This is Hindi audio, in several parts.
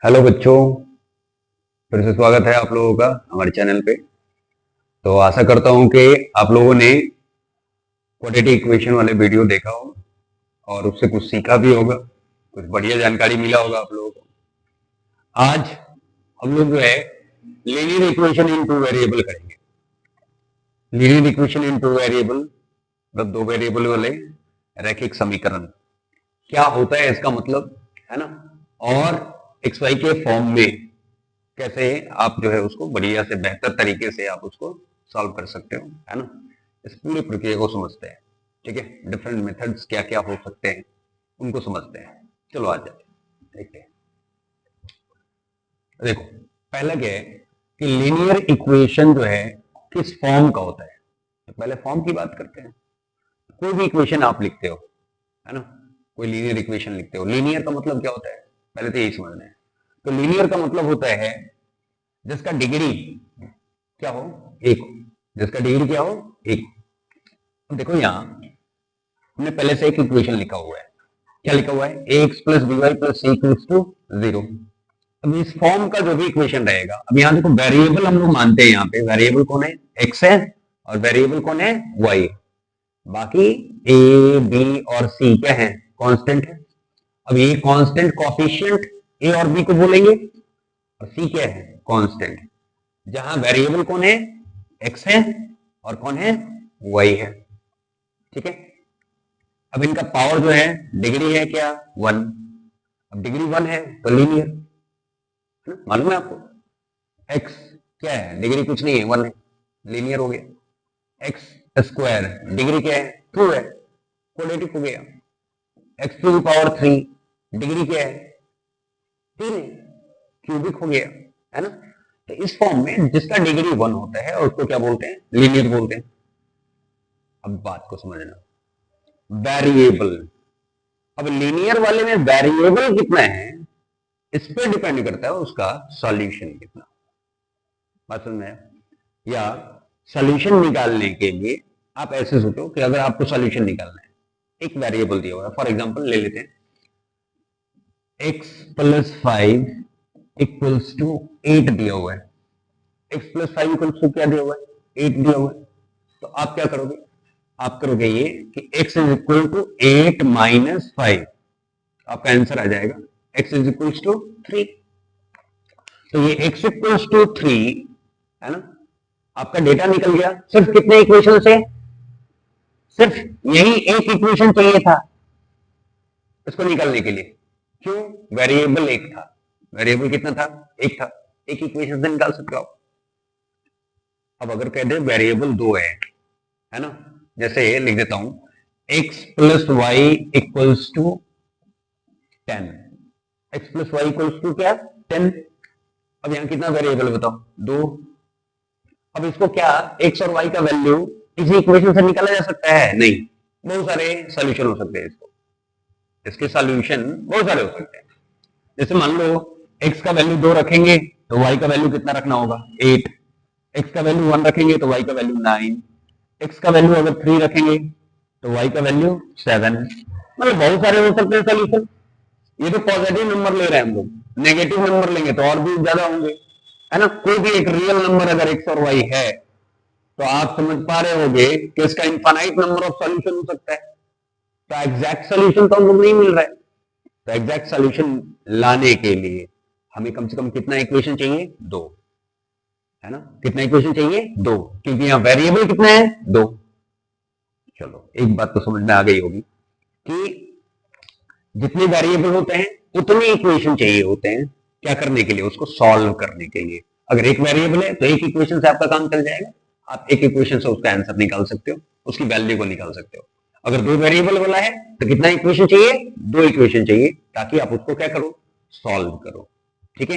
हेलो बच्चों। फिर से स्वागत है आप लोगों का हमारे चैनल पे। तो आशा करता हूं कि आप लोगों ने क्वाड्रेटिक इक्वेशन वाले वीडियो देखा हो और उससे कुछ सीखा भी होगा, कुछ बढ़िया जानकारी मिला होगा आप लोगों को। आज हम लोग जो है linear equation in two variable करेंगे। Linear equation in two variable मतलब दो वेरिएबल वाले रैखिक समीकरण क्या होता है, इसका मतलब है ना। और एक्स वाई के फॉर्म में कैसे आप जो है उसको बढ़िया से बेहतर तरीके से आप उसको सॉल्व कर सकते हो, है ना। इस पूरी प्रक्रिया को समझते हैं। ठीक है, डिफरेंट मेथड्स क्या क्या हो सकते हैं उनको समझते हैं। चलो आ जाते हैं, देखते हैं। देखो, पहला क्या है कि लीनियर इक्वेशन जो है किस फॉर्म का होता है। तो पहले फॉर्म की बात करते हैं। कोई भी इक्वेशन आप लिखते हो, है ना, कोई लीनियर इक्वेशन लिखते हो, लीनियर का मतलब क्या होता है पहले तो यही समझना है। तो लीनियर का मतलब होता है जिसका डिग्री क्या हो, एक हो। जिसका डिग्री क्या हो, एक। अब देखो यहां हमने पहले से एक इक्वेशन लिखा हुआ है। क्या लिखा हुआ है, a x plus b y plus c equals to 0। अब इस फॉर्म का जो भी इक्वेशन रहेगा, अब यहां देखो वेरिएबल हम लोग मानते हैं, यहाँ पे वेरिएबल कौन है, एक्स है, और वेरिएबल कौन है, वाई। बाकी ए बी और सी क्या है, कांस्टेंट है। अब ये कांस्टेंट कोफिशिएंट ए और बी को बोलेंगे, और सी क्या है, कांस्टेंट। जहां वेरिएबल कौन है, एक्स है, और कौन है, वाई है। ठीक है। अब इनका पावर जो है, डिग्री है क्या, 1। अब डिग्री 1 है तो लीनियर, मालूम है आपको। एक्स क्या है, डिग्री कुछ नहीं है, 1 है, लीनियर हो गया। एक्स स्क्वायर डिग्री क्या है, 2 है, क्वाड्रेटिक हो गया। एक्स टू पावर 3 डिग्री क्या है, 3 है, क्यूबिक हो गया, है ना। तो इस फॉर्म में जिसका डिग्री 1 होता है और उसको क्या बोलते हैं, लीनियर बोलते हैं। अब बात को समझना, वेरिएबल। अब लीनियर वाले में वेरिएबल कितना है इस पर डिपेंड करता है उसका सॉल्यूशन कितना। बात समझ में आया? या सॉल्यूशन निकालने के लिए आप ऐसे सोचो कि अगर आपको सॉल्यूशन निकालना है, एक वेरिएबल दिया हुआ है, फॉर एग्जांपल ले लेते हैं x प्लस 5 इक्वल्स टू 8 दिया हुआ है। x प्लस 5 इक्वल्स टू क्या दिया हुआ है, 8 दिया हुआ है। तो आप क्या करोगे, आप करोगे ये कि x is equal to 8 minus 5। आपका आंसर आ जाएगा x इज इक्वल्स टू 3। तो ये x इक्वल्स टू 3 है ना, आपका डेटा निकल गया। सिर्फ कितने इक्वेशन से, सिर्फ यही एक इक्वेशन चाहिए था इसको निकालने के लिए। क्यों, वेरिएबल एक था। वेरिएबल कितना था, एक था, एक इक्वेशन से निकाल सकते हो आप। अब अगर कह दे वेरिएबल दो है ना, जैसे लिख देता हूं x plus y equals to 10। x plus y equals to क्या, 10। अब यहां कितना वेरिएबल बताओ, दो। अब इसको क्या x और y का वैल्यू इसी इक्वेशन से निकाला जा सकता है, नहीं। बहुत सारे सॉल्यूशन हो सकते हैं इसको, इसके सॉल्यूशन बहुत सारे हो सकते हैं। जैसे मान लो x का वैल्यू 2 रखेंगे तो y का वैल्यू कितना रखना होगा, 8। x का वैल्यू 1 रखेंगे तो y का वैल्यू 9। x का वैल्यू अगर 3 रखेंगे तो y का वैल्यू 7। मतलब बहुत सारे हो सकते हैं सॉल्यूशन। ये तो पॉजिटिव नंबर ले रहे हैं हम लोग, नेगेटिव नंबर लेंगे तो और भी ज्यादा होंगे, है ना। कोई भी एक रियल नंबर अगर x और y है तो आप समझ पा रहे होंगे कि इसका इनफाइनाइट नंबर ऑफ सॉल्यूशन हो सकता है। तो एग्जैक्ट सॉल्यूशन तो हम लोग नहीं मिल रहा है। तो एग्जैक्ट सॉल्यूशन लाने के लिए हमें कम से कम कितना इक्वेशन चाहिए, दो, है ना। कितना इक्वेशन चाहिए, दो, क्योंकि यहां वेरिएबल कितना है, दो। चलो एक बात तो समझ में आ गई होगी कि जितने वेरिएबल होते हैं उतने इक्वेशन चाहिए होते हैं, क्या करने के लिए, उसको सॉल्व करने के लिए। अगर एक वेरिएबल है तो एक इक्वेशन से आपका काम चल जाएगा, आप एक इक्वेशन से उसका आंसर निकाल सकते हो, उसकी वैल्यू को निकाल सकते हो। अगर दो वेरिएबल वाला है तो कितना इक्वेशन चाहिए, दो इक्वेशन चाहिए, ताकि आप उसको क्या करो, सॉल्व करो। ठीक है।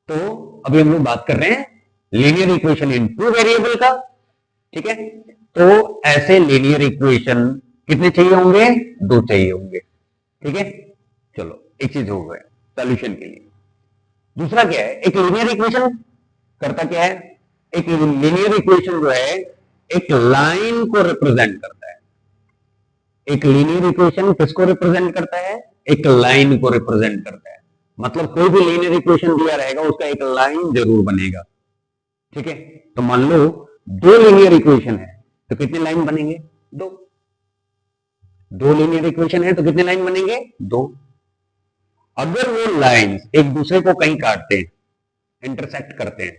तो अभी हम लोग बात कर रहे हैं linear equation in two variable का। ठीक है। तो ऐसे लीनियर इक्वेशन कितने चाहिए होंगे, दो चाहिए होंगे। ठीक है। चलो एक चीज हो गया सॉल्यूशन के लिए। दूसरा क्या है, एक लीनियर इक्वेशन करता क्या है, एक लीनियर इक्वेशन जो है एक लाइन को रिप्रेजेंट करता है। एक लीनियर इक्वेशन किसको रिप्रेजेंट करता है, एक लाइन को रिप्रेजेंट करता है। मतलब कोई भी लीनियर इक्वेशन दिया रहेगा उसका एक लाइन जरूर बनेगा। ठीक है, तो मान लो दो लीनियर इक्वेशन है तो कितने लाइन बनेंगे? दो। दो लीनियर इक्वेशन है तो कितने लाइन बनेंगे? दो। अगर वो लाइंस एक दूसरे को कहीं काटते हैं, इंटरसेक्ट करते हैं,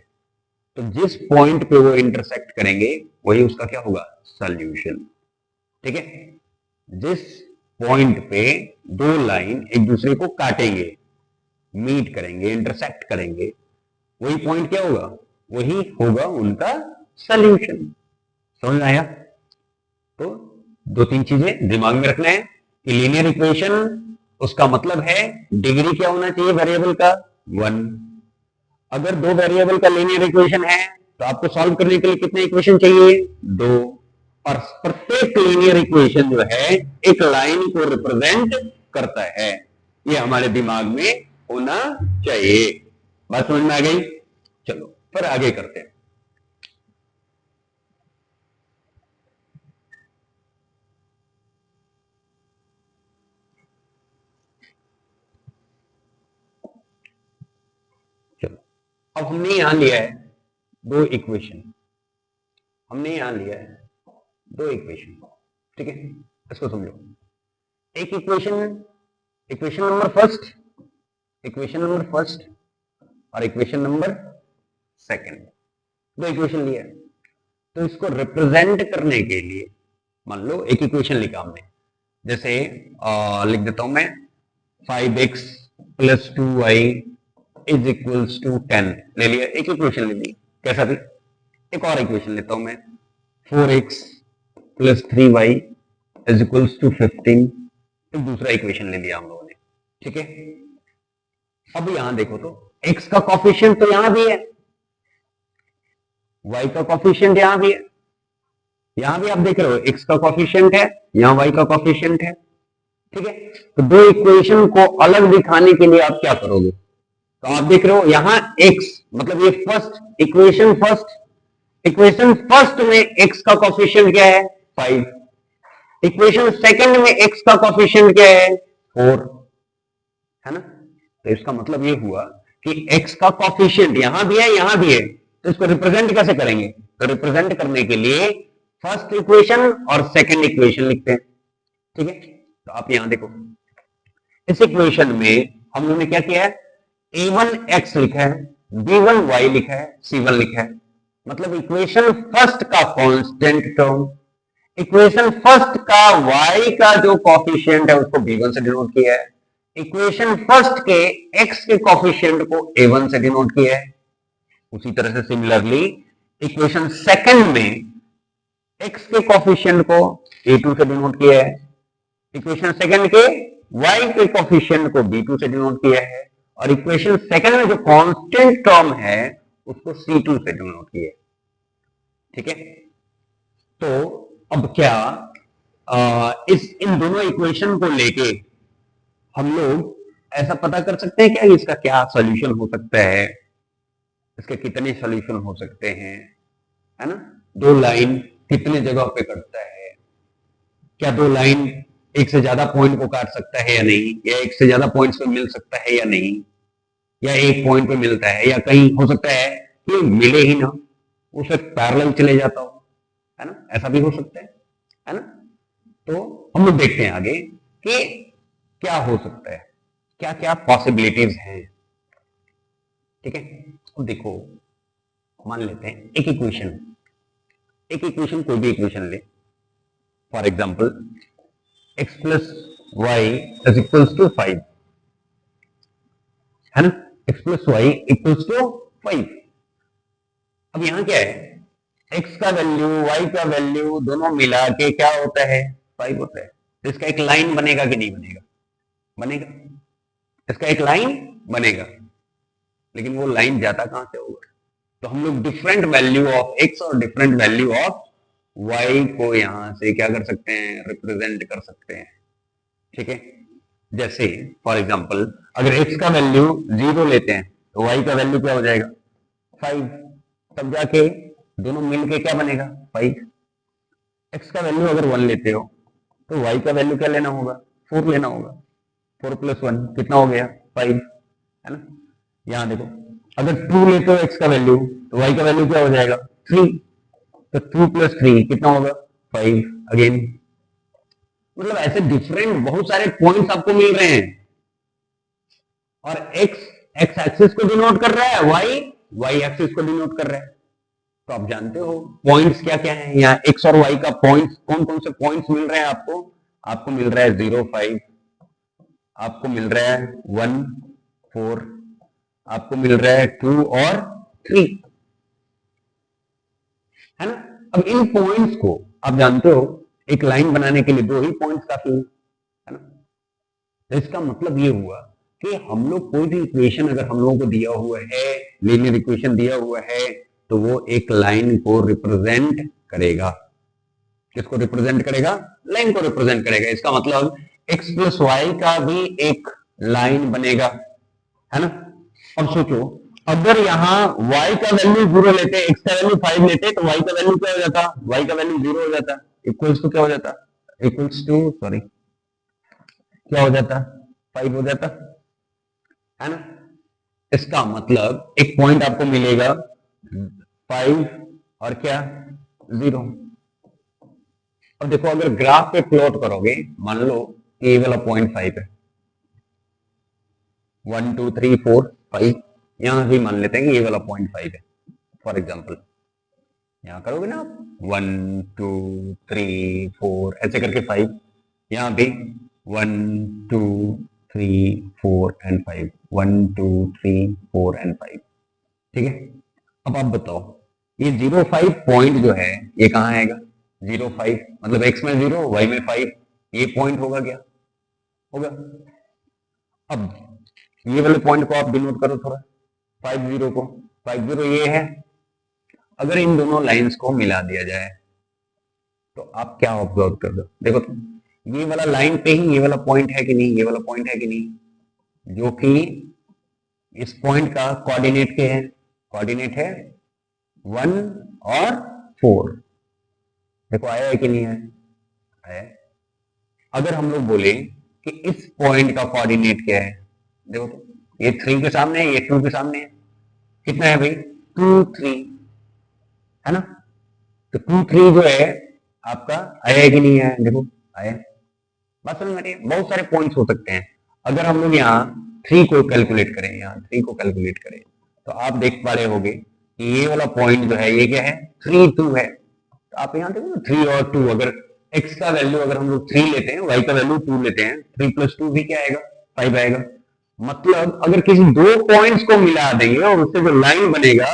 तो जिस पॉइंट पे वो इंटरसेक्ट करेंगे वही उसका क्या होगा? सॉल्यूशन। ठीक है, जिस पॉइंट पे दो लाइन एक दूसरे को काटेंगे, मीट करेंगे, इंटरसेक्ट करेंगे, वही पॉइंट क्या होगा? वही होगा उनका सॉल्यूशन। समझ में आया? तो दो तीन चीजें दिमाग में रखना है कि लीनियर इक्वेशन उसका मतलब है डिग्री क्या होना चाहिए वेरिएबल का? 1। अगर दो वेरिएबल का लीनियर इक्वेशन है तो आपको सॉल्व करने के लिए कितने इक्वेशन चाहिए? 2। और प्रत्येक लीनियर इक्वेशन जो है एक लाइन को रिप्रेजेंट करता है, ये हमारे दिमाग में होना चाहिए। बात समझ में आ गई? चलो फिर आगे करते हैं। चलो, अब हमने यहां लिया है दो इक्वेशन, हमने यहां लिया है दो इक्वेशन। ठीक है, इसको समझो। एक equation, equation number first, equation number first और इक्वेशन नंबर सेकंड, दो इक्वेशन लिया है। तो इसको रिप्रेजेंट करने के लिए मान लो एक इक्वेशन लिखा हमने, जैसे लिख देता हूं मैं 5x + 2y = 10 ले लिया, एक इक्वेशन ले ली। कैसा भी एक और इक्वेशन लेता हूं मैं, 4x + 3y = 15, एक दूसरा इक्वेशन ले लिया हम लोगों ने। ठीक है, अब यहां देखो तो x का कॉफिशिएंट तो यहां भी है, y का कॉफिशिएंट यहां भी है, यहां भी आप देख रहे हो x का कॉफिशिएंट है, यहां y का कॉफिशिएंट है। ठीक है, तो दो इक्वेशन को अलग दिखाने के लिए आप क्या करोगे? तो आप देख रहे हो यहां x, मतलब ये फर्स्ट इक्वेशन, इक्वेशन फर्स्ट में x का कॉफिशिएंट क्या है? 5। इक्वेशन सेकंड में x का कॉफिशिएंट क्या है? 4, है ना? तो इसका मतलब ये हुआ कि x का कॉफिशिएंट यहां भी है, यहां भी है, तो इसको रिप्रेजेंट कैसे करेंगे? तो रिप्रेजेंट करने के लिए फर्स्ट इक्वेशन और सेकंड इक्वेशन लिखते हैं। ठीक है, तो आप यहां देखो, इस इक्वेशन में हम लोगों ने क्या किया है? a1x लिखा है, b1y लिखा है, c1 लिखा है। मतलब इक्वेशन फर्स्ट का कांस्टेंट टर्म, इक्वेशन फर्स्ट का y का जो कॉफिशिएंट है उसको b1 से डिनोट किया है, इक्वेशन फर्स्ट के x के कॉफिशिएंट को a1 से डिनोट किया है। उसी तरह से सिमिलरली इक्वेशन सेकंड में x के कॉफिशिएंट को a2 से डिनोट किया है, इक्वेशन सेकंड के y के कॉफिशिएंट को b2 से डिनोट किया है, और इक्वेशन सेकंड में जो कांस्टेंट टर्म है उसको c2 से डिनोट किया है। ठीक है, तो अब क्या इन दोनों इक्वेशन को लेके हम लोग ऐसा पता कर सकते हैं क्या इसका क्या सॉल्यूशन हो सकता है, इसके कितने सॉल्यूशन हो सकते हैं, है ना? दो लाइन कितने जगह पे कटता है, क्या दो लाइन एक से ज्यादा पॉइंट को काट सकता है या नहीं, या एक से ज्यादा पॉइंट्स पे मिल सकता है या नहीं, या एक पॉइंट पे मिलता है, या कहीं हो सकता है कि मिले ही ना, उसे पैरेलल चले जाता हो, है ना? ऐसा भी हो सकता है ना? तो हम लोग देखते हैं आगे कि क्या हो सकता है, क्या क्या पॉसिबिलिटीज हैं। ठीक है, अब देखो, मान लेते हैं एक इक्वेशन, एक इक्वेशन कोई भी इक्वेशन ले, फॉर एग्जाम्पल x + y = 5, है ना? x + y = 5। अब यहां क्या है, x का वैल्यू y का वैल्यू दोनों मिला के क्या होता है? 5 होता है। तो इसका एक लाइन बनेगा कि नहीं बनेगा? बनेगा, इसका एक लाइन बनेगा, लेकिन वो लाइन जाता कहां से होगा? तो हम लोग डिफरेंट वैल्यू ऑफ x और डिफरेंट वैल्यू ऑफ y को यहां से क्या कर सकते हैं? रिप्रेजेंट कर सकते हैं। ठीक है, जैसे फॉर एग्जांपल अगर x का वैल्यू 0 लेते हैं तो y का वैल्यू क्या हो जाएगा? 5, तब जाके दोनों मिलके क्या बनेगा? 5। x का वैल्यू अगर 1 लेते हो तो y का वैल्यू क्या लेना होगा? 4 लेना होगा। 4 + 1 कितना हो गया? 5। है ना। यहां देखो, अगर 2 लेते हो x का वैल्यू तो y का वैल्यू क्या हो जाएगा 3, तो 2 प्लस 3 कितना होगा 5 अगेन। मतलब ऐसे डिफरेंट बहुत सारे पॉइंट्स आपको मिल रहे हैं, और x एक्सिस को डिनोट कर रहा है, y एक्सिस को डिनोट कर रहा है। तो आप जानते हो पॉइंट्स क्या क्या है, यहाँ x और y का पॉइंट्स कौन कौन से पॉइंट्स मिल रहे हैं आपको। आपको मिल रहा है 0 5, आपको मिल रहा है 1 4, आपको मिल रहा है 2 और 3, है ना। अब इन पॉइंट्स को आप जानते हो एक लाइन बनाने के लिए 2 ही पॉइंट्स काफी है ना। तो इसका मतलब ये हुआ कि हम लोग कोई भी इक्वेशन अगर हम लोगों को दिया हुआ है, लीनियर इक्वेशन दिया हुआ है, तो वो एक लाइन को रिप्रेजेंट करेगा। किसको रिप्रेजेंट करेगा, लाइन को रिप्रेजेंट करेगा। इसका मतलब x प्लस वाई का भी एक लाइन बनेगा, है ना। अब सोचो, अगर यहाँ y का वैल्यू 0 लेते, x का वैल्यू 5 लेते, तो y का वैल्यू क्या हो जाता, y का वैल्यू 0 हो जाता, इक्वल्स टू क्या हो जाता, इक्वल्स टू सॉरी क्या हो जाता 5 हो जाता, है ना। इसका मतलब एक पॉइंट आपको मिलेगा 5 और क्या 0। अब देखो, अगर ग्राफ पे प्लॉट करोगे, मान लो कि ये वाला पॉइंट 5 है, 1 2 3 4 5, यहां भी मान लेते हैं कि ये वाला पॉइंट 5 है फॉर एग्जाम्पल। यहां करोगे ना आप 1 2 3 4 ऐसे करके 5, यहां भी 1 2 3 4 एंड 5, 1 2 3 4 एंड 5, ठीक है। अब आप बताओ, ये 0 5 पॉइंट जो है ये कहां आएगा, 0 5 मतलब x में 0 y में 5, ये पॉइंट होगा क्या, होगा। अब ये वाले पॉइंट को आप डिनोट करो थोड़ा, 5 0 को, 5 0 ये है। अगर इन दोनों लाइंस को मिला दिया जाए तो आप क्या ऑब्जर्व कर दो, देखो तो, ये वाला लाइन पे ही ये वाला पॉइंट है कि नहीं, ये वाला पॉइंट है कि नहीं, जो कि इस पॉइंट का कोऑर्डिनेट क्या है, कोऑर्डिनेट है 1 और 4। देखो आया है कि नहीं आया है। अगर हम लोग बोले कि इस पॉइंट का कोऑर्डिनेट क्या है, देखो तो, ये 3 के सामने है, ये 2 के सामने है, कितना है भाई 2 3, है ना। तो 2 3 जो है आपका आया है कि नहीं आया, देखो आया। बात समझ में आ रही है, बहुत सारे पॉइंट्स हो सकते हैं। अगर हम लोग यहाँ 3 को कैलकुलेट करें, यहाँ 3 को कैलकुलेट करें, तो आप देख पा रहे होगे कि ये वाला पॉइंट जो है ये क्या है 3 2 है। तो आप यहाँ देखो 3 और 2, अगर x का वैल्यू अगर हम लोग 3 लेते हैं, y का वैल्यू 2 लेते हैं, 3 प्लस 2 भी क्या आएगा 5 आएगा। मतलब अगर किसी दो पॉइंट्स को मिला देंगे और उससे जो लाइन बनेगा,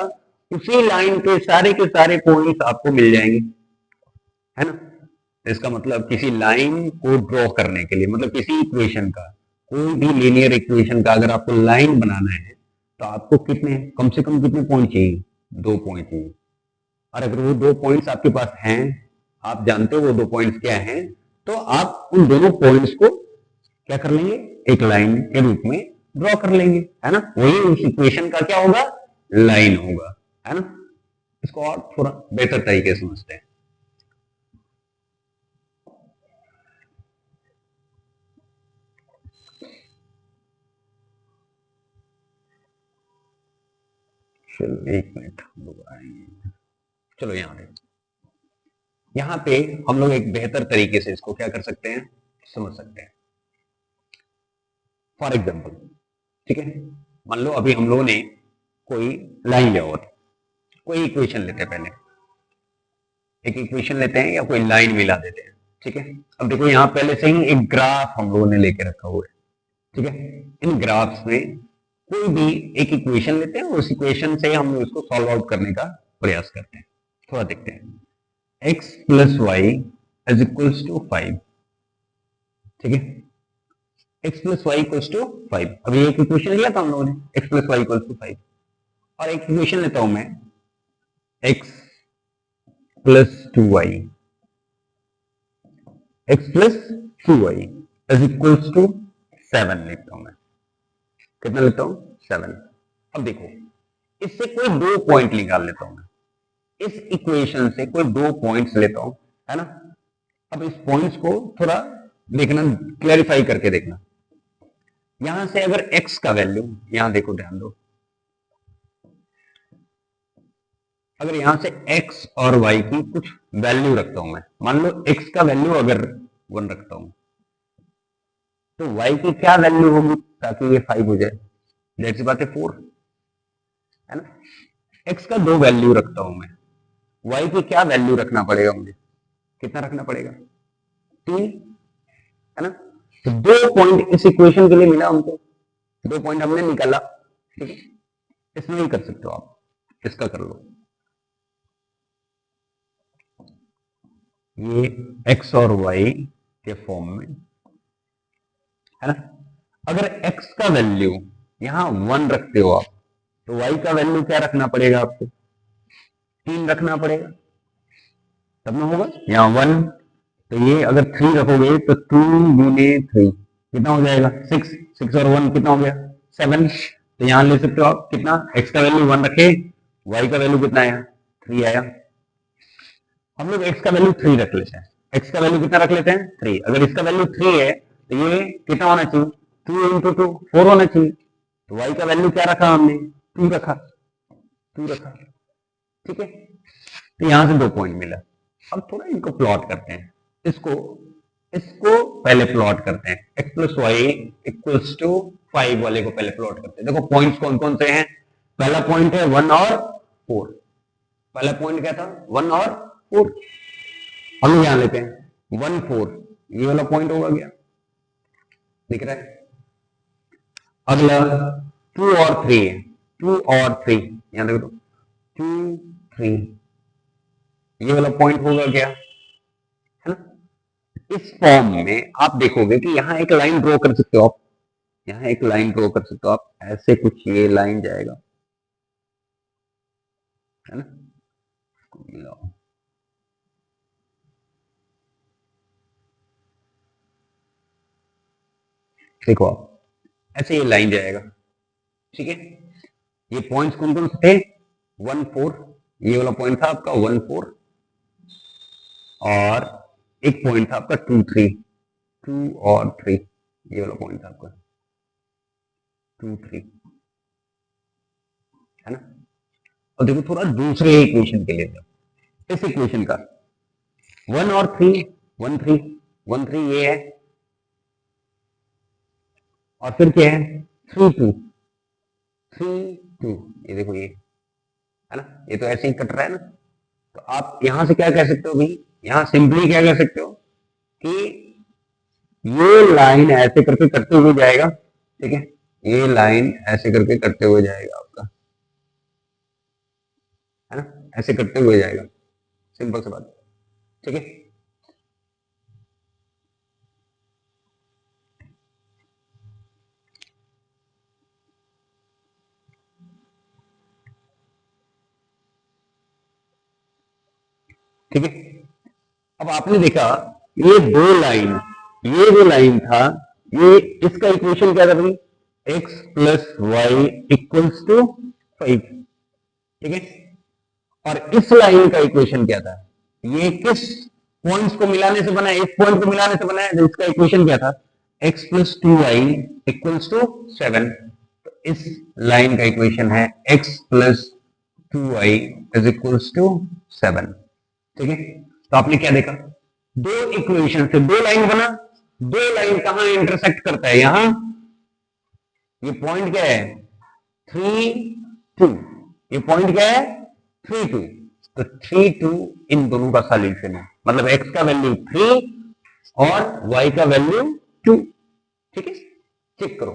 उसी लाइन के सारे पॉइंट्स आपको मिल जाएंगे, है ना। इसका मतलब किसी लाइन को ड्रॉ करने के लिए, मतलब किसी इक्वेशन का, कोई भी लीनियर इक्वेशन का अगर आपको लाइन बनाना है, तो आपको कितने कम से कम कितने पॉइंट चाहिए, 2 पॉइंट चाहिए। और अगर वो 2 पॉइंट्स आपके पास हैं, आप जानते हो वो 2 पॉइंट्स क्या हैं, तो आप उन दोनों पॉइंट्स को क्या कर लेंगे, एक लाइन के रूप में ड्रॉ कर लेंगे, है ना। वही उस इक्वेशन का क्या होगा, लाइन होगा, है ना। इसको और थोड़ा बेहतर तरीके से समझते हैं। चलो 1 मिनट हम लोग आएंगे, चलो यहाँ पे हम लोग एक बेहतर तरीके से इसको क्या कर सकते हैं, समझ सकते हैं। फॉर एग्जाम्पल, ठीक है, मान लो अभी हम लोगों ने कोई लाइन लिया हुआ, कोई इक्वेशन लेते हैं, पहले एक इक्वेशन लेते हैं या कोई लाइन मिला देते हैं, ठीक है। अब देखो यहाँ पहले से ही एक ग्राफ हम लोगों ने लेके रखा हुआ है, ठीक है। इन ग्राफ्स में कोई भी एक इक्वेशन लेते हैं, उस इक्वेशन से हम उसको सॉल्व आउट करने का प्रयास करते हैं। थोड़ा देखते हैं, x plus y is equals to 5, ठीक है। x plus y equals to 5, अभी एक इक्वेशन लिया था हम लोगों ने, x plus y equals to 5, और एक इक्वेशन लेता हूं मैं x plus 2y, x plus 2y is equals to 7 लिखता हूं मैं, कितना लेता हूं 7। अब देखो, इससे कोई 2 पॉइंट निकाल लेता हूं मैं, इस इक्वेशन से कोई 2 पॉइंट्स लेता हूं, है ना। अब इस पॉइंट्स को थोड़ा देखना, क्लैरिफाई करके देखना। यहां से अगर x का वैल्यू, यहां देखो ध्यान दो, अगर यहां से x और y की कुछ वैल्यू रखता हूं मैं, मान लो x का वैल्यू अगर 1 रखता हूं, तो y की क्या वैल्यू होगी ताकि ये 5 हो जाए? जाहिर सी बात है 4, है ना। x का 2 वैल्यू रखता हूं मैं, y की क्या वैल्यू रखना पड़ेगा मुझे? कितना रखना पड़ेगा? 3, है ना। तो 2 पॉइंट इस इक्वेशन के लिए मिला हमको, 2 पॉइंट हमने निकाला, ठीक है। इसमें ही कर सकते हो आप, इसका कर लो, ये x और y के फॉर्म में, है ना। अगर x का वैल्यू यहां 1 रखते हो आप, तो y का वैल्यू क्या रखना पड़ेगा आपको? 3 रखना पड़ेगा, तब ना होगा। यहाँ 1, तो ये अगर 3 रखोगे तो 2 गुने 3 कितना हो जाएगा? 6, 6 और 1 कितना हो गया? 7। तो यहां ले सकते हो आप कितना, x का वैल्यू 1 रखे, y का वैल्यू कितना आया? 3 आया। हम लोग x का वैल्यू 3 रख लेते हैं, x का वैल्यू कितना रख लेते हैं? 3। अगर इसका वैल्यू 3 है तो ये कितना होना चाहिए? 2 इंटू 2, 4 होना चाहिए। तो y का वैल्यू क्या रखा हमने? 2 रखा, 2 रखा, ठीक है। तो यहां से 2 पॉइंट मिला। अब थोड़ा इनको प्लॉट करते हैं, इसको इसको पहले प्लॉट करते हैं, x plus y equals to 5 वाले को पहले प्लॉट करते हैं। देखो पॉइंट्स कौन कौन से हैं। पहला पॉइंट है 1 और 4। पहला पॉइंट क्या था? 1 और 4। हम लोग यहां लेते हैं 1 4, ये वाला पॉइंट होगा क्या? दिख रहा है। अगला 2 और 3 है, 2 और 3, यहां देखो 2 3, ये वाला पॉइंट होगा क्या? है ना। इस फॉर्म में आप देखोगे कि यहां एक लाइन ड्रॉ कर सकते हो आप, यहां एक लाइन ड्रॉ कर सकते हो आप, ऐसे कुछ ये लाइन जाएगा, है ना। मिलाओ, देखो आप ऐसे ये लाइन जाएगा, ठीक है। ये पॉइंट्स कौन कौन से थे? 1 4, ये वाला पॉइंट था आपका 1 4, और एक पॉइंट था आपका 2 3, 2 और 3, ये वाला पॉइंट था आपका 2 3, है ना। और देखो थोड़ा दूसरे इक्वेशन के लिए जाओ, इस इक्वेशन का 1 और 3, 1 3, 1 3 ये है, और फिर क्या है? 3 2, 3 2, ये देखो ये, है ना। ये तो ऐसे ही कट रहा है ना। तो आप यहां से क्या कह सकते हो भाई? यहां सिंपली क्या कह सकते हो कि ये लाइन ऐसे करके कटते हुए जाएगा, ठीक है। ये लाइन ऐसे करके कटते हुए जाएगा आपका, है ना, ऐसे कटते हुए जाएगा, सिंपल सी बात, ठीक है। ठीक है। अब आपने देखा ये दो लाइन, ये जो लाइन था, ये इसका इक्वेशन क्या था भाई? X plus y equals to 5, ठीक है। और इस लाइन का इक्वेशन क्या था? ये किस पॉइंट्स को मिलाने से बना है? इस पॉइंट को मिलाने से बना है, तो इसका इक्वेशन क्या था? X plus 2y equals to 7। तो इस लाइन का इक्वेशन है x plus 2y is equals to 7, ठीक है। तो आपने क्या देखा? दो इक्वेशन से दो लाइन बना, दो लाइन कहां इंटरसेक्ट करता है? यहां, ये पॉइंट क्या है? 3 2, ये पॉइंट क्या है? 3 2। तो 3 2 इन दोनों का सॉल्यूशन है, मतलब x का वैल्यू 3 और y का वैल्यू 2, ठीक है। चेक करो,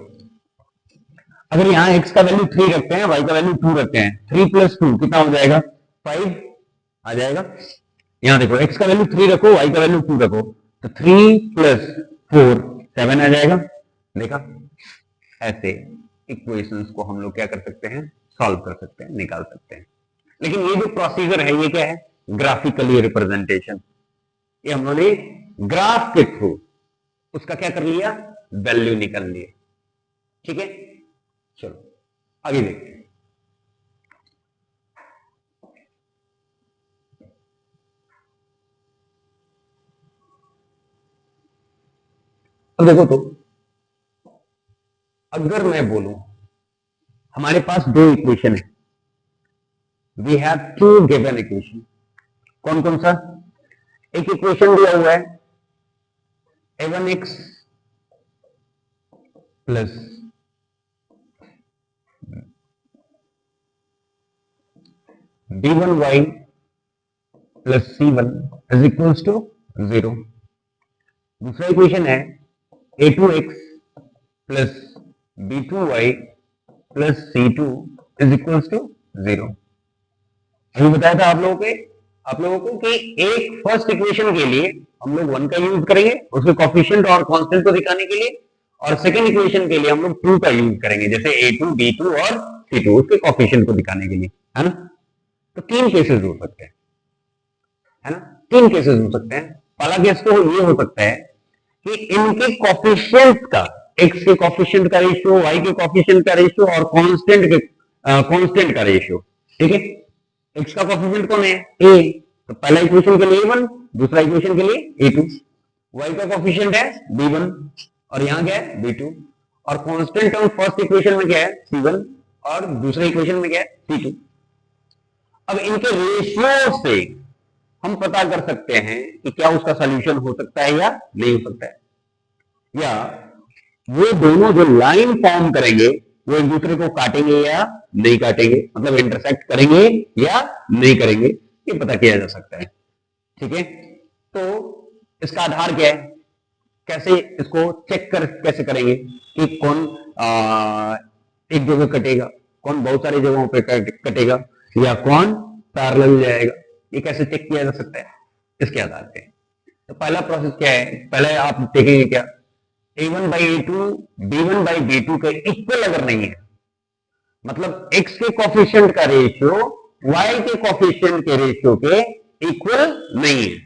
अगर यहां x का वैल्यू 3 रखते हैं, y का वैल्यू 2 रखते हैं, 3 प्लस 2 कितना हो जाएगा? 5 आ जाएगा। यहां देखो x का वैल्यू 3 रखो, y का वैल्यू 2 रखो, तो 3 प्लस 4 7 आ जाएगा। देखा, ऐसे इक्वेशंस को हम लोग क्या कर सकते हैं? सॉल्व कर सकते हैं, निकाल सकते हैं। लेकिन ये जो प्रोसीजर है ये क्या है? Graphically representation. ये हम लोगों ने ग्राफ के थ्रू उसका क्या कर लिया? वैल्यू निकाल लिया, ठीक है। चलो आगे देखते हैं। अब देखो तो अगर मैं बोलूं हमारे पास दो इक्वेशन है, we have two given equation, कौन कौन सा? एक इक्वेशन दिया हुआ है a1x plus b1y plus c1 is equals to 0। दूसरा इक्वेशन है a2x plus b2y plus c2 is equals to 0। अभी बताया था आप लोगों को कि एक फर्स्ट इक्वेशन के लिए हम लोग 1 का यूज करेंगे उसके कोफिशिएंट और कांस्टेंट को दिखाने के लिए, और सेकंड इक्वेशन के लिए हम लोग 2 का यूज करेंगे, जैसे a2 b2 और c2 उसके कोफिशिएंट को दिखाने के लिए, है ना। तो तीन केसेस हो सकते हैं, है ना, तीन केसेस हो सकते हैं। पहला केस तो ये हो सकता है कि इनके कोफिशिएंट का, x के कोफिशिएंट का रेशियो, y के कोफिशिएंट का रेशियो और कांस्टेंट का रेशियो, ठीक है। x का कोफिशिएंट कौन है? a, तो पहला इक्वेशन के लिए a1, दूसरा इक्वेशन के लिए a2। y का कोफिशिएंट है b1 और यहां क्या है b2, और कांस्टेंट टर्म फर्स्ट इक्वेशन में क्या है c1 और दूसरे इक्वेशन में क्या है c2। अब इनके रेशियो से हम पता कर सकते हैं कि क्या उसका सॉल्यूशन हो सकता है या नहीं हो सकता है, या वो दोनों जो लाइन फॉर्म करेंगे वो एक दूसरे को काटेंगे या नहीं काटेंगे, मतलब इंटरसेक्ट करेंगे या नहीं करेंगे, ये पता किया जा सकता है, ठीक है। तो इसका आधार क्या है, कैसे इसको चेक कैसे करेंगे कि कौन एक जगह कटेगा, कौन बहुत सारी जगहों पे कटेगा, या कौन पैरेलल जाएगा, ये कैसे चेक किया जा सकता है इसके आधार पे। तो पहला प्रोसेस क्या है, पहले आप देखेंगे क्या, a1 by a2 b1 by b2 के इक्वल अगर नहीं है, मतलब x के कोफिशिएंट का रेशियो y के कोफिशिएंट के रेशियो के इक्वल नहीं है,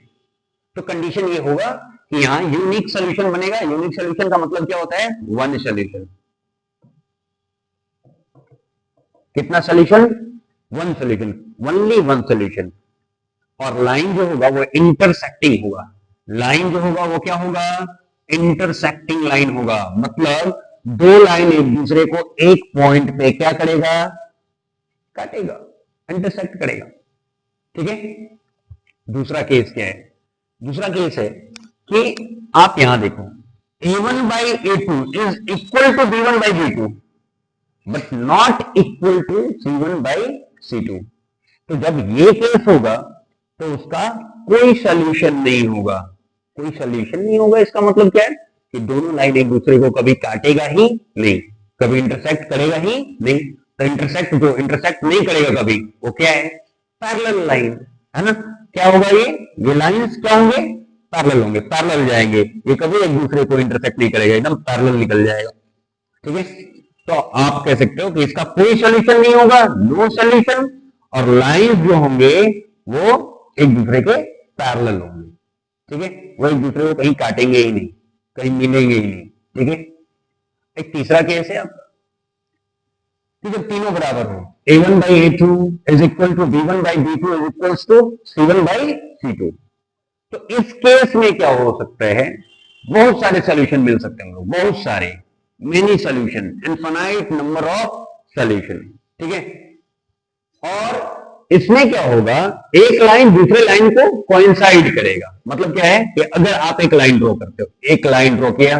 तो कंडीशन ये होगा कि यहां यूनिक सॉल्यूशन बनेगा। यूनिक सॉल्यूशन का मतलब क्या होता है? One solution. कितना solution? One solution, only one solution. और लाइन जो होगा वो इंटरसेक्टिंग होगा, लाइन जो होगा वो क्या होगा? इंटरसेक्टिंग लाइन होगा, मतलब दो लाइन एक दूसरे को एक पॉइंट पे क्या करेगा? काटेगा, इंटरसेक्ट करेगा, ठीक है। दूसरा केस क्या है? दूसरा केस है कि आप यहां देखो a1 by a2 is equal to b1 by b2 but not equal to c1 by c2। तो जब ये केस होगा तो उसका कोई सॉल्यूशन नहीं होगा, कोई सॉल्यूशन नहीं होगा। इसका मतलब क्या है कि दोनों लाइन एक दूसरे को कभी काटेगा ही नहीं, कभी इंटरसेक्ट करेगा ही नहीं। तो इंटरसेक्ट जो इंटरसेक्ट नहीं करेगा कभी, वो क्या है? पैरेलल लाइन, है ना। क्या होगा ये लाइंस क्या होंगे? पैरेलल होंगे, पैरेलल जाएंगे, ये कभी एक दूसरे को इंटरसेक्ट नहीं करेगा, एकदम पैरेलल निकल जाएगा, ठीक है। तो आप कह सकते हो कि इसका कोई सॉल्यूशन नहीं होगा, नो सॉल्यूशन, और लाइंस जो होंगे वो एक दूसरे के पैरेलल होंगे, ठीक है। वो एक दूसरे को कहीं काटेंगे ही नहीं, कहीं मिलेंगे ही नहीं, ठीक है। एक तीसरा केस है अब कि जब तीनों बराबर हो, a1 by a2 is equal to b1 by b2 is equal to c1 by c2। तो इस केस में क्या हो सकता है? बहुत सारे सॉल्यूशन मिल सकते हैं, बहुत सारे, many solution, infinite number of solution, ठीक है। और इसमें क्या होगा? एक लाइन दूसरे लाइन को कोइंसाइड करेगा, मतलब क्या है कि अगर आप एक लाइन ड्रॉ करते हो, एक लाइन ड्रॉ किया,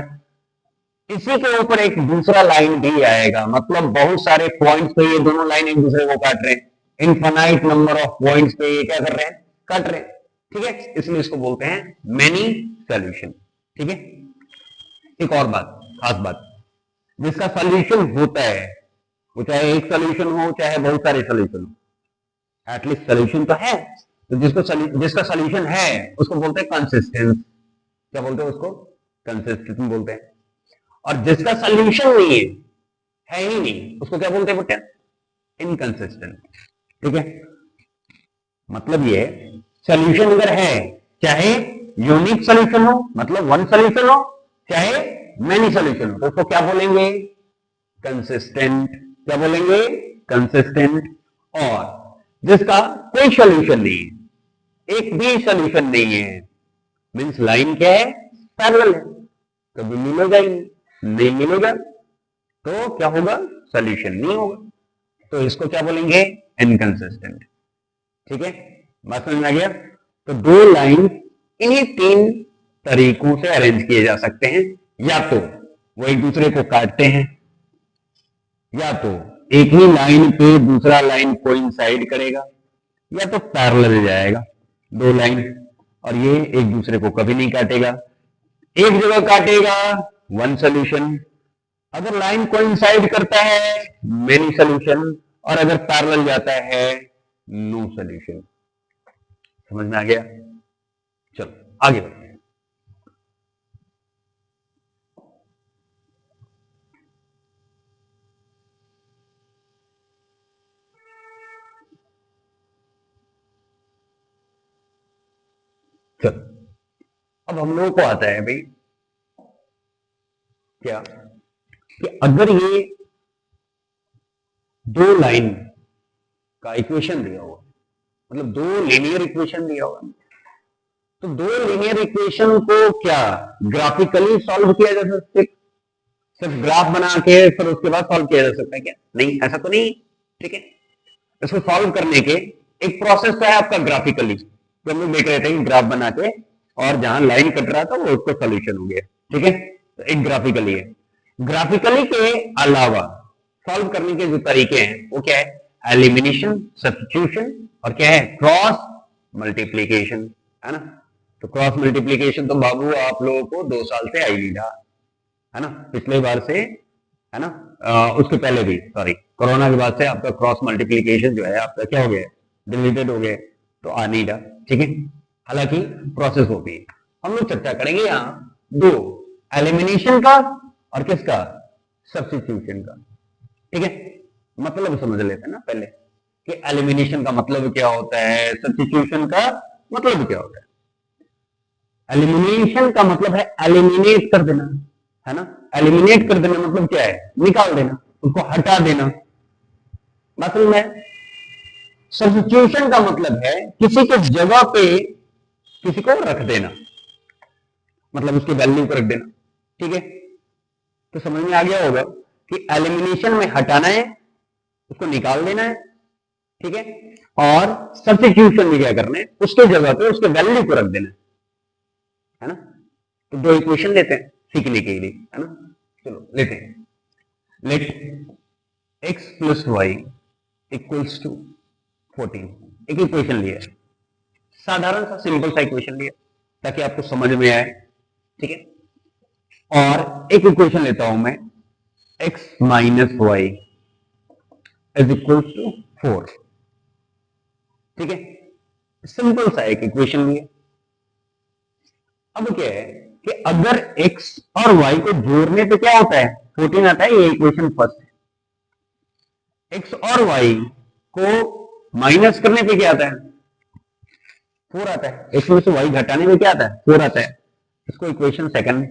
इसी के ऊपर एक दूसरा लाइन भी आएगा, मतलब बहुत सारे पॉइंट्स पे ये दोनों लाइन एक दूसरे को काट रहे हैं, इनफाइनाइट नंबर ऑफ पॉइंट्स पे ये क्या कर रहे हैं? काट रहे हैं, ठीक है। इसलिए इसको बोलते हैं मेनी सॉल्यूशन, ठीक है। एक और बात, खास बात, जिसका सॉल्यूशन होता है वो चाहे एक सॉल्यूशन हो चाहे बहुत सारे सॉल्यूशन हो, एटलीस्ट सॉल्यूशन तो है। तो जिसका सॉल्यूशन है उसको बोलते हैं कंसिस्टेंस। क्या बोलते हैं उसको? कंसिस्टेंस बोलते हैं। और जिसका सॉल्यूशन नहीं है ही नहीं, उसको क्या बोलते हैं बेटा? इनकंसिस्टेंट, ठीक है। मतलब ये सॉल्यूशन अगर है, चाहे यूनिक सॉल्यूशन हो, मतलब वन सॉल्यूशन हो, चाहे मेनी सॉल्यूशन हो, तो उसको क्या बोलेंगे? कंसिस्टेंट। क्या बोलेंगे? कंसिस्टेंट। और जिसका कोई सॉल्यूशन नहीं है, एक भी सॉल्यूशन नहीं है, मींस लाइन क्या है? पैरेलल है, कभी मिलेगा ही नहीं मिलेगा, तो क्या होगा, सोल्यूशन नहीं होगा, तो इसको क्या बोलेंगे, इनकंसिस्टेंट। ठीक है, बात समझ में आ गया। तो दो लाइन इन्हीं तीन तरीकों से अरेंज किए जा सकते हैं, या तो वो एक दूसरे को काटते हैं, या तो एक ही लाइन पे दूसरा लाइन कोइंसाइड करेगा, या तो पैरेलल जाएगा दो लाइन, और ये एक दूसरे को कभी नहीं काटेगा। एक जगह काटेगा, वन सोल्यूशन, अगर लाइन कोइंसाइड करता है मेनी सोल्यूशन, और अगर पैरेलल जाता है नो सोल्यूशन। समझ में आ गया? चलो आगे बढ़ते हैं। चलो अब हम लोगों को आता है भाई क्या, कि अगर ये दो लाइन का इक्वेशन दिया हुआ, मतलब दो लीनियर इक्वेशन दिया हुआ, तो दो लीनियर इक्वेशन को क्या ग्राफिकली सॉल्व किया जा सकता है? सिर्फ ग्राफ बना के फिर उसके बाद सॉल्व किया जा सकता है क्या? नहीं, ऐसा तो नहीं। ठीक है, इसको सॉल्व करने के एक प्रोसेस तो है आपका ग्राफिकली, तो हम लोग देख रहे थे कि ग्राफ बना के और जहां लाइन कट रहा था वो उसका सोल्यूशन हो गया। ठीक है, तो एक ग्राफिकली है। ग्राफिकली के अलावा सॉल्व करने के जो तरीके हैं वो क्या है, एलिमिनेशन, सब्स्टिट्यूशन, और क्या है, क्रॉस मल्टीप्लीकेशन, है ना। तो क्रॉस मल्टीप्लीकेशन तो बाबू आप लोगों को 2 साल से आई नहीं रहा, है ना, पिछले बार से, है ना, उसके पहले भी, सॉरी, कोरोना के बाद से आपका क्रॉस मल्टीप्लीकेशन जो है आपका क्या हो गया, डिलीटेड हो गया, तो आ नहीं रहा। ठीक है, हालांकि प्रोसेस होती है। हम लोग चर्चा करेंगे यहाँ दो, एलिमिनेशन का और किसका, सब्स्टिट्यूशन का। ठीक है, मतलब समझ लेते हैं ना पहले कि एलिमिनेशन का मतलब क्या होता है, सब्स्टिट्यूशन का मतलब क्या होता है। एलिमिनेशन का मतलब है एलिमिनेट कर देना, है ना। एलिमिनेट कर देना मतलब क्या है, निकाल देना, उसको हटा देना। मतलब में सब्स्टिट्यूशन का मतलब है किसी के जगह पे किसी को रख देना, मतलब उसकी वैल्यू को रख देना। ठीक है, तो समझ में आ गया होगा कि एलिमिनेशन में हटाना है, उसको निकाल देना है। ठीक है, और सब्स्टिट्यूशन में क्या करना है, उसके जगह पे उसके वैल्यू को रख देना है ना। तो दो इक्वेशन लेते हैं सीखने के लिए, है ना। चलो लेते हैं, let x plus y equals to 14, एक इक्वेशन लिया है, साधारण सा सिंपल सा इक्वेशन लिया ताकि आपको समझ में आए। ठीक है, और एक इक्वेशन लेता हूं मैं, x minus y is equal to 4। ठीक है, सिंपल सा एक इक्वेशन लिया। अब क्या है कि अगर x और y को जोड़ने पे क्या होता है, 14 आता है, ये इक्वेशन फर्स्ट है। x और y को माइनस करने पे क्या आता है, 4 आता है। x में से y घटाने में क्या आता है, 4 आता है। इसको इक्वेशन सेकंड।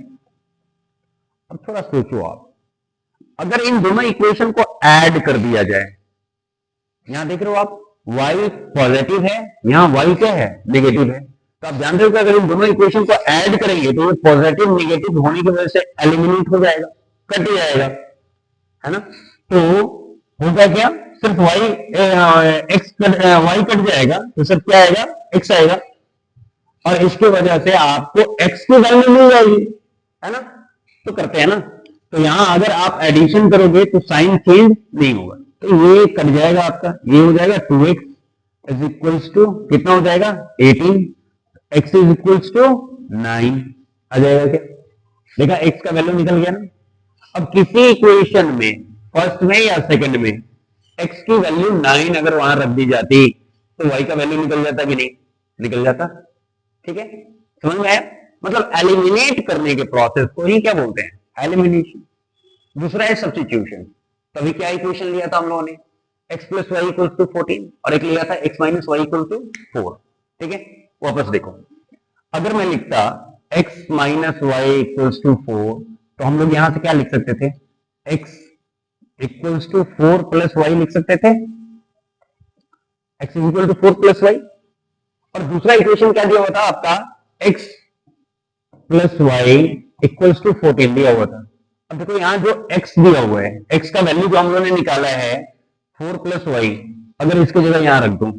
अब थोड़ा सोचो आप, अगर इन दोनों इक्वेशन को ऐड कर दिया जाए, यहां देख रहे हो आप y पॉजिटिव है, यहां y क्या है, नेगेटिव है, तो आप जानते हो कि अगर इन दोनों इक्वेशन को ऐड करेंगे तो पॉजिटिव नेगेटिव होने की वजह से एलिमिनेट हो जाएगा, कट जाएगा, है ना। तो होगा क्या, सिर्फ y कट जाएगा तो सिर्फ क्या आएगा, x आएगा, और इसकी वजह से आपको x की वैल्यू मिल जाएगी, है ना। तो करते हैं ना, तो यहां अगर आप एडिशन करोगे तो साइन चेंज नहीं होगा, तो ये कट जाएगा आपका, ये हो जाएगा 2x इज इक्वल्स टू कितना हो जाएगा, 18, x इज इक्वल्स टू 9 आ जाएगा क्या, देखा x का वैल्यू निकल गया ना। अब किसी इक्वेशन में फर्स्ट में या सेकंड में x की वैल्यू 9 अगर वहां रख दी जाती तो y का वैल्यू निकल जाता कि नहीं, निकल जाता। ठीक है, समझ में आया, मतलब एलिमिनेट करने के प्रोसेस को ही क्या बोलते हैं, एलिमिनेशन। दूसरा है सब्स्टिट्यूशन। तभी क्या इक्वेशन लिया था हम लोगों ने, x plus y equal to 14, और एक लिया था x minus y equal to 4। ठीक है, वापस देखो, अगर मैं लिखता x minus y equals to 4, तो हम लोग यहां से क्या लिख सकते थे, x equals to 4 plus y लिख सकते थे, x is equal to 4 plus y. और दूसरा इक्वेशन क्या दिया हुआ था आपका, x plus y equals to 14 दिया हुआ था। अब देखो यहाँ जो x दिया हुआ है, x का वैल्यू जो हम लोगों ने निकाला है 4 प्लस वाई, अगर इसकी जगह यहां रख दूं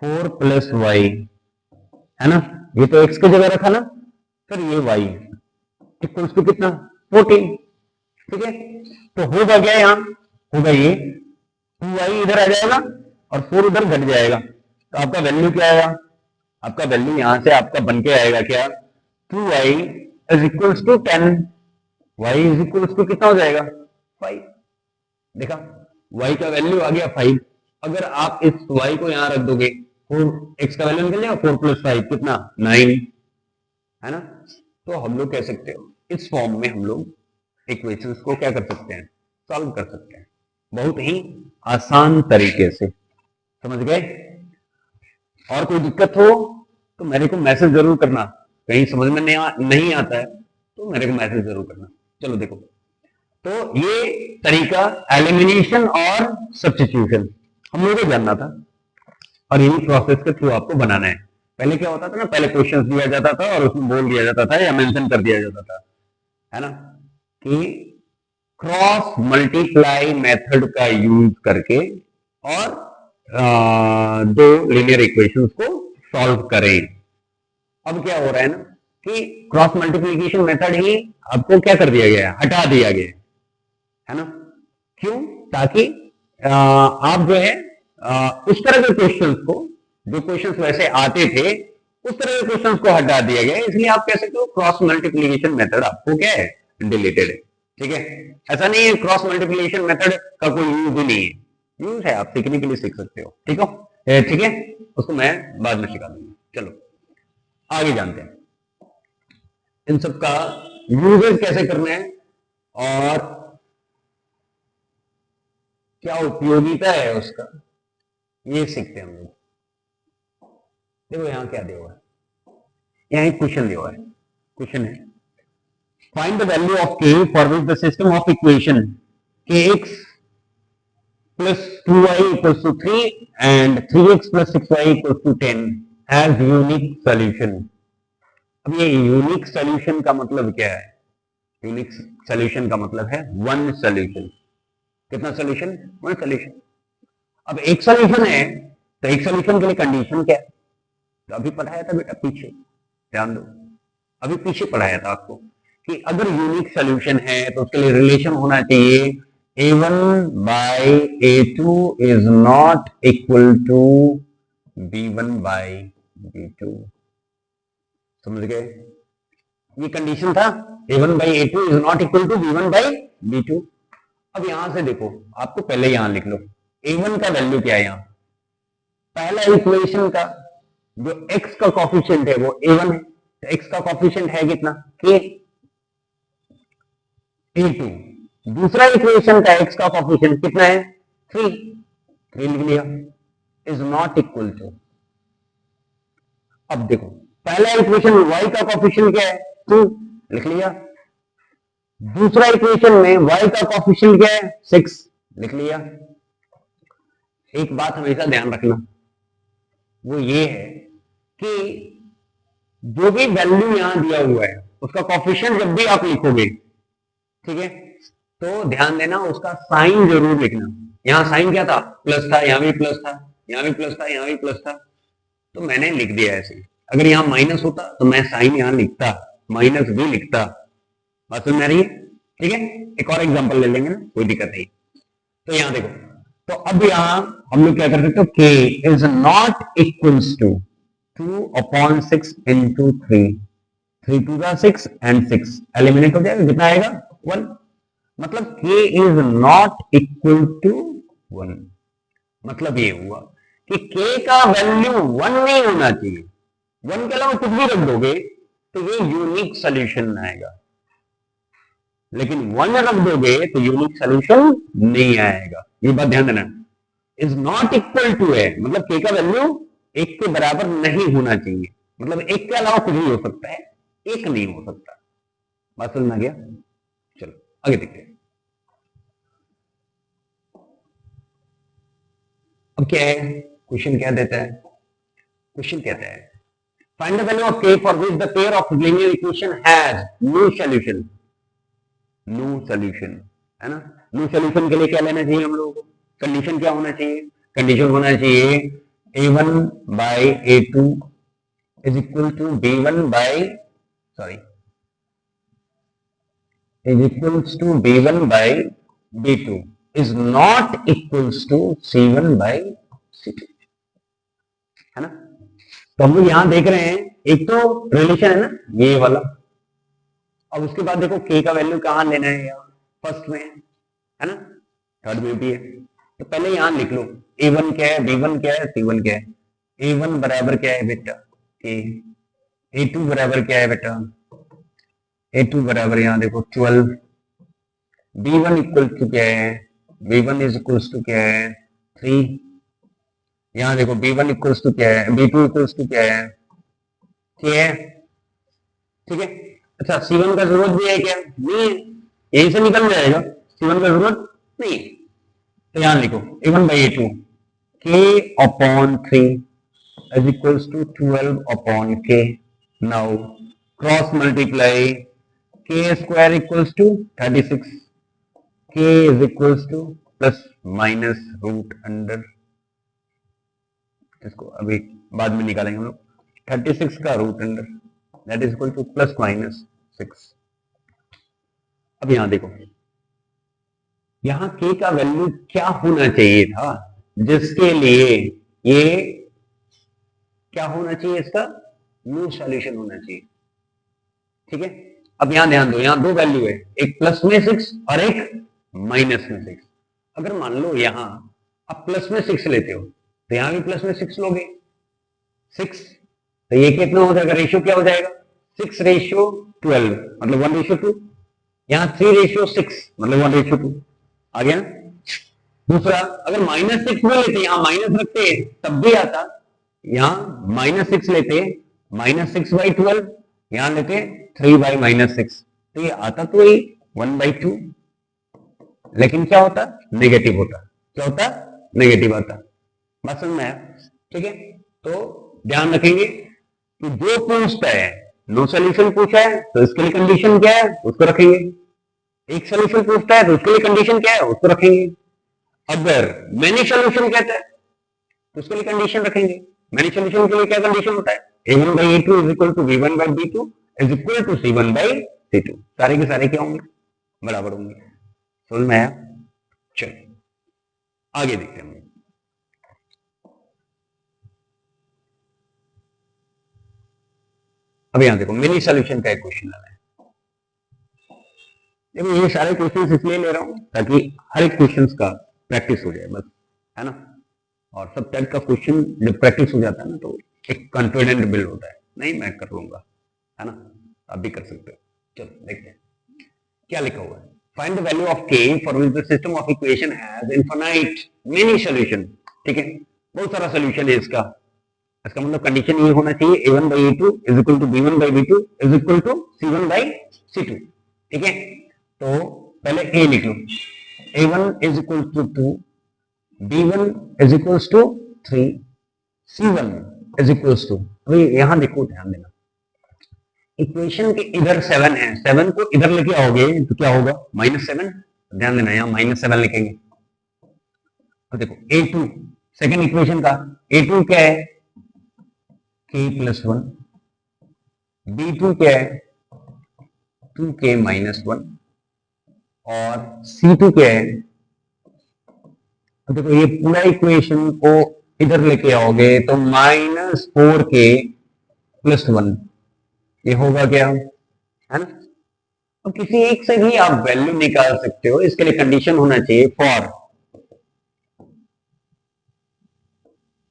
4 प्लस वाई, है ना, ये तो x की जगह रखा ना, फिर ये y इक्वल्स टू कितना 14, ठीक है। तो होगा क्या यहाँ, होगा ये 2y इधर आ जाएगा और 4 उधर घट जाएगा, तो आपका वैल्यू क्या आएगा, आपका वैल्यू यहां से आपका बन के आएगा क्या, 2y is equals to 10, y is equals to कितना हो जाएगा 5। देखा, y का वैल्यू आ गया 5। अगर आप इस y को यहां रख दोगे, 4 x का वैल्यू निकल जाएगा 4 प्लस 5 कितना 9, है ना। तो हम लोग कह सकते हो इस फॉर्म में हम लोग इक्वेशंस को क्या कर सकते हैं, सॉल्व कर सकते हैं, बहुत ही आसान तरीके से, समझ गए। और कोई दिक्कत हो तो मेरे को मैसेज जरूर करना, कहीं समझ में नहीं आता है तो मेरे को मैसेज जरूर करना। चलो देखो, तो ये तरीका एलिमिनेशन और सब्स्टिट्यूशन हम लोगों को जानना था और यही प्रोसेस के थ्रू आपको बनाना है। पहले क्या होता था ना, पहले क्वेश्चंस दिया जाता था और उसमें बोल दिया जाता था या मेंशन कर दिया जाता था, है ना, कि क्रॉस मल्टीप्लाई मेथड का यूज करके और दो लीनियर इक्वेशंस को सॉल्व करें। अब क्या हो रहा है ना कि क्रॉस मल्टीप्लीकेशन मेथड ही आपको क्या कर दिया गया है, हटा दिया गया है ना। क्यों, ताकि आप जो है उस तरह के क्वेश्चंस को, जो क्वेश्चंस वैसे आते थे उस तरह के क्वेश्चंस को हटा दिया गया, इसलिए आप कह सकते हो क्रॉस मल्टीप्लीकेशन मेथड आपको क्या है, डिलीटेड है, ठीक है। ऐसा नहीं है क्रॉस मल्टीप्लीकेशन मेथड का कोई यूज ही नहीं है, यूज है, आप सीखने के लिए सीख सकते हो, ठीक हो, ठीक है, उसको मैं बाद में सिखा दूंगा। चलो आगे जानते हैं इन सब का यूजेस कैसे करना है और क्या उपयोगिता है उसका, ये सीखते हैं हम लोग। देखो यहां क्या दिया हुआ है, यहां एक क्वेश्चन दिया हुआ है, क्वेश्चन है find the value of k for which the system of equation kx plus 2y equals to 3 and 3x plus 6y equals to 10 has unique solution। अब ये यूनिक सॉल्यूशन का मतलब क्या है, यूनिक सॉल्यूशन का मतलब है वन सॉल्यूशन। कितना सॉल्यूशन, वन सॉल्यूशन। अब एक सॉल्यूशन है तो एक सॉल्यूशन के लिए कंडीशन क्या है, तो अभी पढ़ाया था बेटा पीछे, ध्यान दो, अभी पीछे पढ़ाया था आपको कि अगर यूनिक सॉल्यूशन है तो उसके लिए रिलेशन होना चाहिए a1 by a2 is not equal to b1 by b2। समझ गए, ये कंडीशन था a1 by a2 is not equal to b1 by b2। अब यहां से देखो, आपको पहले यहां लिख लो a1 का वैल्यू क्या है, यहां पहला इक्वेशन का जो x का कॉफिशिएंट है वो a1 है, तो x का कॉफिशिएंट है कितना k, a2 दूसरा इक्वेशन का x का कॉफिशिएंट कितना है 3, 3 लिख लिया, इज नॉट इक्वल टू। अब देखो पहला इक्वेशन y का कॉफिशिएंट क्या है 2, लिख लिया, दूसरा इक्वेशन में y का कॉफिशिएंट क्या है 6, लिख लिया। एक बात हमेशा ध्यान रखना, वो ये है कि जो भी वैल्यू यहां दिया हुआ है उसका कॉफिशिएंट जब भी आप लिखोगे, ठीक है, तो ध्यान देना उसका साइन जरूर लिखना। यहां साइन क्या था, प्लस था, यहां भी प्लस था, यहां भी प्लस था, यहां भी प्लस था, तो मैंने लिख दिया ऐसे। अगर यहां माइनस होता तो मैं साइन यहां लिखता, माइनस भी लिखता, बात समझ में आ रही है, ठीक है। एक और एग्जांपल ले लेंगे ना, कोई दिक्कत नहीं। तो यहां देखो, तो अब यहां हम लोग क्या कर सकते हो, k is not equals to 2/6 into 3, 3 2 6 and 6 eliminate हो जाएगा, कितना आएगा 1, मतलब k is not equal to 1। मतलब ये हुआ कि k का वैल्यू 1 नहीं होना चाहिए, 1 के अलावा कुछ भी रख दोगे तो ये यूनिक सॉल्यूशन आएगा, लेकिन 1 रख दोगे तो यूनिक सॉल्यूशन नहीं आएगा, ये बात ध्यान देना। इज नॉट इक्वल टू है मतलब k का वैल्यू 1 के बराबर नहीं होना चाहिए, मतलब 1 के अलावा कुछ भी हो सकता है, 1 नहीं हो सकता। बात समझ में आ गया, चलो आगे देखते हैं। अब क्या है क्वेश्चन, क्या देता है क्वेश्चन, कहता है find the value of k for which the pair of linear equation has no solution. No solution, है ना। नो सोल्यूशन के लिए क्या लेना चाहिए हम लोगों को, कंडीशन क्या होना चाहिए, कंडीशन होना चाहिए a1 by a2 is equal to b1 by sorry is equals to b1 by b2 is not equals to c1 by c2, है ना। तो हम लोग यहां देख रहे हैं एक तो रिलेशन है ना ये वाला, अब उसके बाद देखो k का वैल्यू कहां लेना है, यहाँ फर्स्ट में है ना, थर्ड में भी है, तो पहले यहां लिख लो a1 क्या है, b1 क्या है, c1 क्या है। a1 बराबर क्या है बेटा k, a2 बराबर क्या है बेटा, a2 बराबर यहां देखो 12, b1 इक्वल टू क्या है, b1 इज इक्वल्स टू क्या है 3, यहां देखो b1 इक्वल्स टू क्या है, b2 इक्वल्स टू क्या है, क्या है, ठीक है। अच्छा c1 का जरूरत भी है क्या, नहीं है, यहीं से निकल जाएगा, c1 का जरूरत नहीं है, तो यहां लिखो a1 by a2 k upon 3 is equals to 12 upon k, now cross multiply k square equals to 36, k is equals to plus minus root under, इसको अभी बाद में निकालेंगे हम लोग, 36 का root under that is equal to plus minus 6। अब यहां देखो यहां k का वैल्यू क्या होना चाहिए था, जिसके लिए ये क्या होना चाहिए, इसका नो सॉल्यूशन होना चाहिए, ठीक है। अब यहां ध्यान दो, यहां दो वैल्यू है, एक प्लस में 6 और एक माइनस में 6, अगर मान लो यहां आप प्लस में 6 लेते हो तो यहां भी प्लस में 6 लोगे 6, तो ये कितना हो जाएगा, रेशियो क्या हो जाएगा 6 रेशियो 12 मतलब 1:2, यहां 3 रेशियो 6 मतलब 1:2 आ गया। दूसरा अगर -6 में लेते, यहां माइनस रखते तब भी आता, यहां -6 लेते -6/12, यहां लेते 3/-6, तो ये आता तो ही 1/2, लेकिन क्या होता नेगेटिव होता, क्या होता नेगेटिव आता, बात समझ में आया, ठीक है। तो ध्यान रखेंगे कि जो पूछता है नो सोल्यूशन पूछा है तो इसके लिए कंडीशन क्या है उसको रखेंगे, एक सोल्यूशन पूछता है तो उसके लिए कंडीशन क्या है उसको रखेंगे, अगर मेनी सोल्यूशन कहता है तो उसके लिए कंडीशन रखेंगे, मेनी सोल्यूशन के लिए क्या कंडीशन होता है a1 by a2 is equal to b1 by b2 is equal to c1 by c2, सारे के सारे क्या होंगे बराबर होंगे, समझ में आया। चलो आगे देखते हैं, अब यहां देखो मिनी सॉल्यूशन का एक क्वेश्चन आ रहा है, देखो ये सारे क्वेश्चन इसलिए ले रहा हूं ताकि हर एक क्वेश्चन का प्रैक्टिस हो जाए बस, है ना, और सब टाइप का क्वेश्चन जब प्रैक्टिस हो जाता है ना तो एक कॉन्फिडेंट बिल्ड होता है, नहीं मैं कर लूंगा, है ना, आप भी कर सकते हो। चलो देखते हैं क्या लिखा हुआ है, find the value of k for which the system of equation has infinite many solution, ठीक है, बहुत सारा सॉल्यूशन है इसका, इसका मतलब कंडीशन ये होना चाहिए a1 by a2 is equal to b1 by b2 is equal to c1 by c2, ठीक है। तो पहले a लिख लो, a1 is equal to 2, b1 is equals to 3, c1 is equals to, अभी यहां देखो ध्यान देना, इक्वेशन के इधर 7 है, 7 को इधर लेके आओगे तो क्या होगा -7, ध्यान देना यहां -7 लिखेंगे। अब देखो a2 सेकंड इक्वेशन का a2 क्या है k + 1, b2 क्या है 2k - 1 और c2 क्या है, देखो ये पूरा इक्वेशन को इधर लेके आओगे तो -4k + 1, ये होगा क्या, है ना। अब किसी एक से भी आप वैल्यू निकाल सकते हो, इसके लिए कंडीशन होना चाहिए फॉर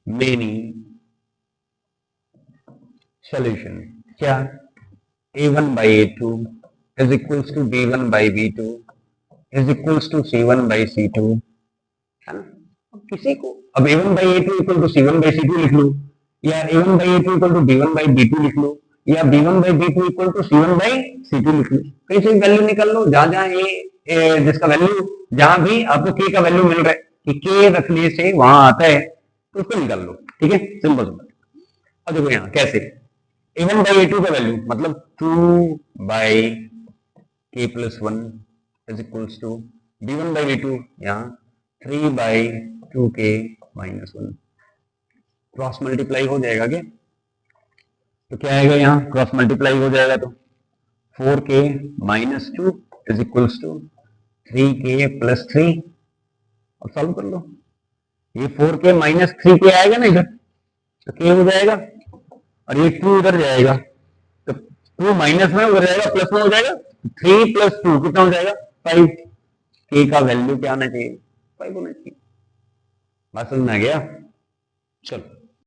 मेनी सॉल्यूशन, क्या a1 by a2 is equals to b1 by b2 is equals to c1 by c2, है ना। अब किसी को अब a1 by a2 equal to c1 by c2 लिख लो, या a1 by a2 equal to b1 by b2 लिख लो, या b1 by b2 equal to c1 by c2 लिख लो, कहीं से वैल्यू निकाल लो, जहां जहां ये जिसका वैल्यू जहां भी आपको k का वैल्यू मिल रहा है कि k रखने से वहां आता है तो उसको निकाल लो, ठीक है, सिंपल सिंपल। अब देखो यहाँ कैसे a1 by a2 का वैल्यू मतलब 2 by k + 1 is equals to d1 by d2 यहाँ 3 by 2k minus 1। Cross multiply हो जाएगा क्या? तो क्या आएगा यहाँ क्रॉस मल्टीप्लाई हो जाएगा तो 4k minus 2 is equals to 3k plus 3 और सॉल्व कर लो। ये 4k माइनस 3k आएगा ना इधर तो k हो जाएगा और ये 2 उधर जाएगा तो 2 माइनस में उधर जाएगा प्लस में हो जाएगा 3 प्लस 2 कितना हो जाएगा 5। k का वैल्यू क्या आना चाहिए 5 होना चाहिए। बात समझ में आ गया? चलो